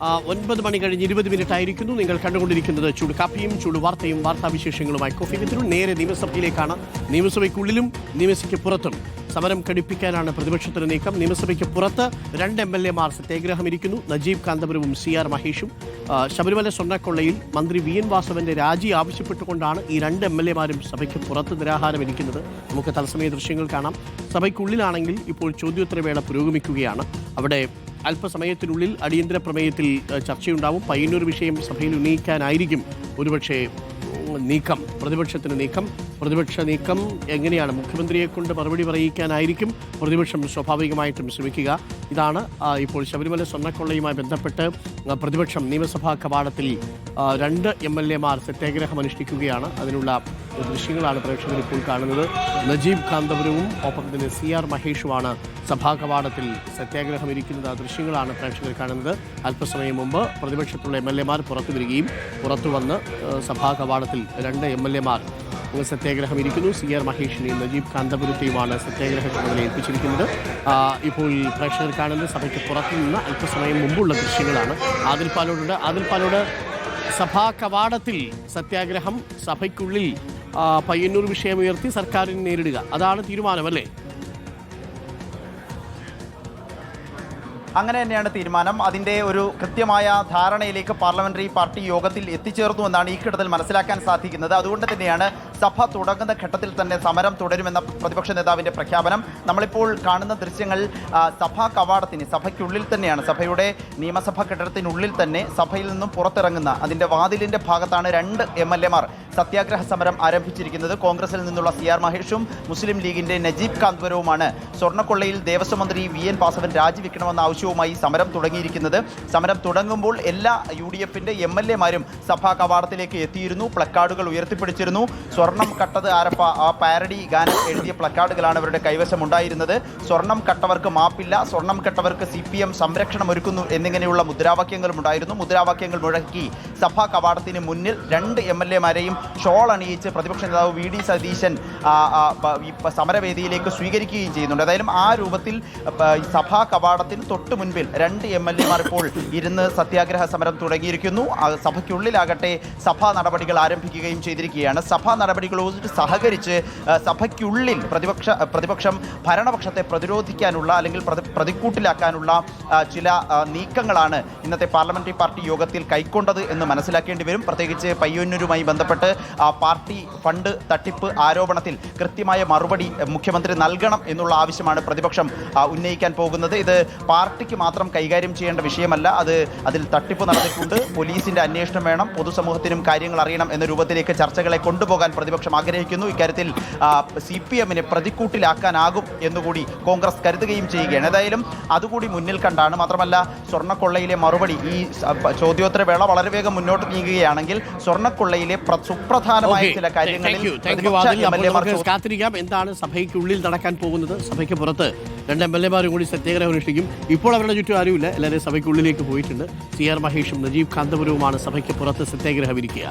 9 മണി കഴിഞ്ഞ് 20 മിനിറ്റ് ആയിരിക്കുന്നു. നിങ്ങൾ കണ്ടുകൊണ്ടിരിക്കുന്നത് ചൂട് കാപ്പിയും ചൂട് വാർത്തയും വാർത്താവിശേഷങ്ങളുമായി കോഫി വിത്തിനും നേരെ നിയമസഭയിലേക്കാണ്. നിയമസഭയ്ക്കുള്ളിലും നിയമസഭയ്ക്ക് പുറത്തും സമരം ഘടിപ്പിക്കാനാണ് പ്രതിപക്ഷത്തിന് നീക്കം. നിയമസഭയ്ക്ക് പുറത്ത് 2 MLA-മാർ സത്യാഗ്രഹം ഇരിക്കുന്നു. നജീബ് കാന്തപുരവും CR മഹേഷും. ശബരിമല സ്വർണ്ണക്കൊള്ളയിൽ മന്ത്രി VN വാസവന്റെ രാജി ആവശ്യപ്പെട്ടുകൊണ്ടാണ് ഈ 2 MLA-മാരും സഭയ്ക്ക് പുറത്ത് നിരാഹാരം ഇരിക്കുന്നത്. നമുക്ക് തത്സമയ ദൃശ്യങ്ങൾ കാണാം. സഭയ്ക്കുള്ളിലാണെങ്കിൽ ഇപ്പോൾ ചോദ്യോത്തരവേള പുരോഗമിക്കുകയാണ്. അവിടെ അല്പസമയത്തിനുള്ളിൽ അടിയന്തര പ്രമേയത്തിൽ ചർച്ചയുണ്ടാവും. പയ്യന്നൂർ വിഷയം സഭയിൽ ഉന്നയിക്കാനായിരിക്കും ഒരുപക്ഷെ നീക്കം, പ്രതിപക്ഷത്തിന് നീക്കം. പ്രതിപക്ഷ നീക്കം എങ്ങനെയാണ്? മുഖ്യമന്ത്രിയെ കൊണ്ട് മറുപടി പറയിക്കാനായിരിക്കും പ്രതിപക്ഷം സ്വാഭാവികമായിട്ടും ശ്രമിക്കുക. ഇതാണ് ഇപ്പോൾ ശബരിമല സ്വർണ്ണക്കൊള്ളയുമായി ബന്ധപ്പെട്ട് പ്രതിപക്ഷം നിയമസഭാ കവാടത്തിൽ 2 MLA-മാർ സത്യാഗ്രഹം അനുഷ്ഠിക്കുകയാണ്. അതിനുള്ള ദൃശ്യങ്ങളാണ് പ്രേക്ഷകർ ഇപ്പോൾ കാണുന്നത്. നജീബ് കാന്തപുരവും ഒപ്പം തന്നെ CR മഹേഷുമാണ് സഭാ കവാടത്തിൽ സത്യാഗ്രഹം ഇരിക്കുന്നത്. ആ ദൃശ്യങ്ങളാണ് പ്രേക്ഷകർ കാണുന്നത്. അല്പസമയം മുമ്പ് പ്രതിപക്ഷത്തുള്ള MLA-മാർ പുറത്തു വരികയും പുറത്തു വന്ന് സഭാ കവാടത്തിൽ 2 MLA-മാർ സത്യാഗ്രഹം ഇരിക്കുന്നു. CR മഹേഷിനെയും നജീബ് കാന്തപുരത്തെയുമാണ് സത്യാഗ്രഹ ചുമതല ഏൽപ്പിച്ചിരിക്കുന്നത്. ഇപ്പോൾ പ്രേക്ഷകർ കാണുന്നത് സഭയ്ക്ക് പുറത്തു നിന്ന് അല്പസമയം മുമ്പുള്ള ദൃശ്യങ്ങളാണ്. ആദിൽ പാലോട് സഭാ കവാടത്തിൽ സത്യാഗ്രഹം, സഭയ്ക്കുള്ളിൽ പയ്യന്നൂർ വിഷയമുയർത്തി സർക്കാരിനെ നേരിടുക, അതാണ് തീരുമാനമല്ലേ? അങ്ങനെ തന്നെയാണ് തീരുമാനം. അതിൻ്റെ ഒരു കൃത്യമായ ധാരണയിലേക്ക് പാർലമെന്ററി പാർട്ടി യോഗത്തിൽ എത്തിച്ചേർന്നു എന്നാണ് ഈ ഘട്ടത്തിൽ മനസ്സിലാക്കാൻ സാധിക്കുന്നത്. അതുകൊണ്ട് തന്നെയാണ് സഭ തുടങ്ങുന്ന ഘട്ടത്തിൽ തന്നെ സമരം തുടരുമെന്ന പ്രതിപക്ഷ നേതാവിൻ്റെ പ്രഖ്യാപനം. നമ്മളിപ്പോൾ കാണുന്ന ദൃശ്യങ്ങൾ സഭാ കവാടത്തിന് സഭയ്ക്കുള്ളിൽ തന്നെയാണ്, സഭയുടെ നിയമസഭാ കെട്ടിടത്തിനുള്ളിൽ തന്നെ സഭയിൽ നിന്നും പുറത്തിറങ്ങുന്ന അതിൻ്റെ വാതിലിൻ്റെ ഭാഗത്താണ് 2 MLA-മാർ സത്യാഗ്രഹ സമരം ആരംഭിച്ചിരിക്കുന്നത്. കോൺഗ്രസിൽ നിന്നുള്ള CR മഹേഷും മുസ്ലിം ലീഗിൻ്റെ നജീബ് കാന്തപുരവുമാണ് സ്വർണ്ണക്കൊള്ളയിൽ ദേവസ്വം മന്ത്രി VN വാസവൻ രാജിവെക്കണമെന്ന ആവശ്യവുമായി സമരം തുടങ്ങിയിരിക്കുന്നത്. സമരം തുടങ്ങുമ്പോൾ എല്ലാ UDF-ന്റെ MLA-മാരും സഭാ കവാടത്തിലേക്ക് എത്തിയിരുന്നു. പ്ലക്കാർഡുകൾ ഉയർത്തിപ്പിടിച്ചിരുന്നു. സ്വർണം കട്ടത് ആരപ്പ, ആ പാരഡി ഗാനം എഴുതിയ പ്ലക്കാർഡുകളാണ് അവരുടെ കൈവശം ഉണ്ടായിരുന്നത്. സ്വർണം കട്ടവർക്ക് മാപ്പില്ല, സ്വർണം കട്ടവർക്ക് CPM സംരക്ഷണം ഒരുക്കുന്നു എന്നിങ്ങനെയുള്ള മുദ്രാവാക്യങ്ങളും ഉണ്ടായിരുന്നു. മുദ്രാവാക്യങ്ങൾ മുഴക്കി സഭാ കവാടത്തിന് മുന്നിൽ 2 MLA-മാരെയും ഷോൾ അണിയിച്ച് പ്രതിപക്ഷ നേതാവ് VD സതീശൻ സമരവേദിയിലേക്ക് സ്വീകരിക്കുകയും ചെയ്യുന്നുണ്ട്. ഏതായാലും ആ രൂപത്തിൽ സഭാ കവാടത്തിന് തൊട്ട് മുൻപിൽ 2 MLA-മാർ ഇപ്പോൾ ഇരുന്ന് സത്യാഗ്രഹ സമരം തുടങ്ങിയിരിക്കുന്നു. സഭയ്ക്കുള്ളിലാകട്ടെ സഭാ നടപടികൾ ആരംഭിക്കുകയും ചെയ്തിരിക്കുകയാണ്. സഭാ നടപടികളോട് സഹകരിച്ച് സഭയ്ക്കുള്ളിൽ പ്രതിപക്ഷം ഭരണപക്ഷത്തെ പ്രതിരോധിക്കാനുള്ള അല്ലെങ്കിൽ പ്രതിക്കൂട്ടിലാക്കാനുള്ള ചില നീക്കങ്ങളാണ് ഇന്നത്തെ പാർലമെന്ററി പാർട്ടി യോഗത്തിൽ കൈക്കൊണ്ടത് എന്ന് മനസ്സിലാക്കേണ്ടി വരും. പ്രത്യേകിച്ച് പയ്യന്നൂരുമായി ബന്ധപ്പെട്ട് പാർട്ടി ഫണ്ട് തട്ടിപ്പ് ആരോപണത്തിൽ കൃത്യമായ മറുപടി മുഖ്യമന്ത്രി നൽകണം എന്നുള്ള ആവശ്യമാണ് പ്രതിപക്ഷം ഉന്നയിക്കാൻ പോകുന്നത്. ഇത് പാർട്ടിക്ക് മാത്രം കൈകാര്യം ചെയ്യേണ്ട വിഷയമല്ല, അതിൽ തട്ടിപ്പ് നടന്നിട്ടുണ്ട്, പോലീസിന്റെ അന്വേഷണം വേണം, പൊതുസമൂഹത്തിനും കാര്യങ്ങൾ അറിയണം എന്ന രൂപത്തിലേക്ക് ചർച്ചകളെ കൊണ്ടുപോകാൻ പ്രതിപക്ഷം ആഗ്രഹിക്കുന്നു. ഇക്കാര്യത്തിൽ CPM-നെ പ്രതിക്കൂട്ടിലാക്കാനാകും എന്നുകൂടി കോൺഗ്രസ് കരുതുകയും ചെയ്യുകയാണ്. ഏതായാലും അതുകൂടി മുന്നിൽ കണ്ടാണ്, മാത്രമല്ല സ്വർണ്ണക്കൊള്ളയിലെ മറുപടി, ഈ ചോദ്യോത്തരവേള വളരെ വേഗം മുന്നോട്ട് നീങ്ങുകയാണെങ്കിൽ സ്വർണ്ണക്കൊള്ളയിലെ സുപ്രധാനമായ ചില കാര്യങ്ങളിൽ കാത്തിരിക്കാം എന്താണ് സഭയ്ക്കുള്ളിൽ നടക്കാൻ പോകുന്നത്. സഭയ്ക്ക് പുറത്ത് 2 MLA-മാരും കൂടി സത്യാഗ്രഹം അനുഷ്ഠിക്കും. ഇപ്പോൾ അവരുടെ ചുറ്റും ആരുമില്ല, എല്ലാവരും സഭയ്ക്കുള്ളിലേക്ക് പോയിട്ടുണ്ട്. CR മഹേഷും നജീബ് കാന്തപുരവുമാണ് സഭയ്ക്ക് പുറത്ത് സത്യാഗ്രഹം ഇരിക്കുക.